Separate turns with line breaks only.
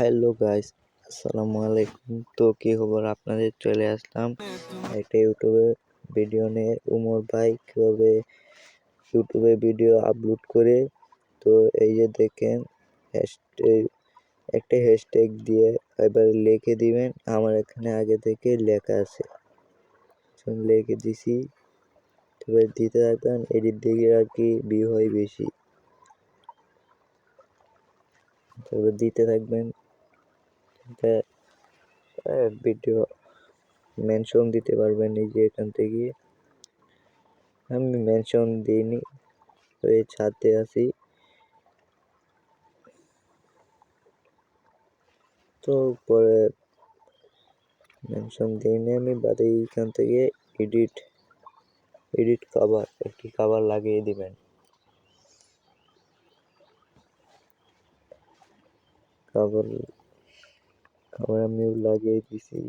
Hello guys, আসসালামু আলাইকুম। তো কি খবর আপনাদের? চলে আসলাম একটা ইউটিউবে ভিডিও নিয়ে। উমর ভাই কীভাবে ইউটিউবে ভিডিও আপলোড করে। তো এই যে দেখেন, হ্যাশট্যাগ একটা হ্যাশট্যাগ দিয়ে এবার লিখে দিবেন। আমার এখানে আগে থেকে লেখা আছে, লিখে দিছি। এবার দিতে থাকবেন, এডিট দিকে আর কি ভিউ হয় বেশি। তারপর দিতে থাকবেন, ভিডিও মেনশন দিতে পারবেন। এই যে এখান থেকে আমি মেনশন দিইনি, তো এই ছাদে আছি। তো পরে মেনশন দিইনি আমি, বাদে এইখান থেকে এডিট কভার, একটি কভার লাগিয়ে দিবেন। কভার আমিও লাগিয়ে দিছি।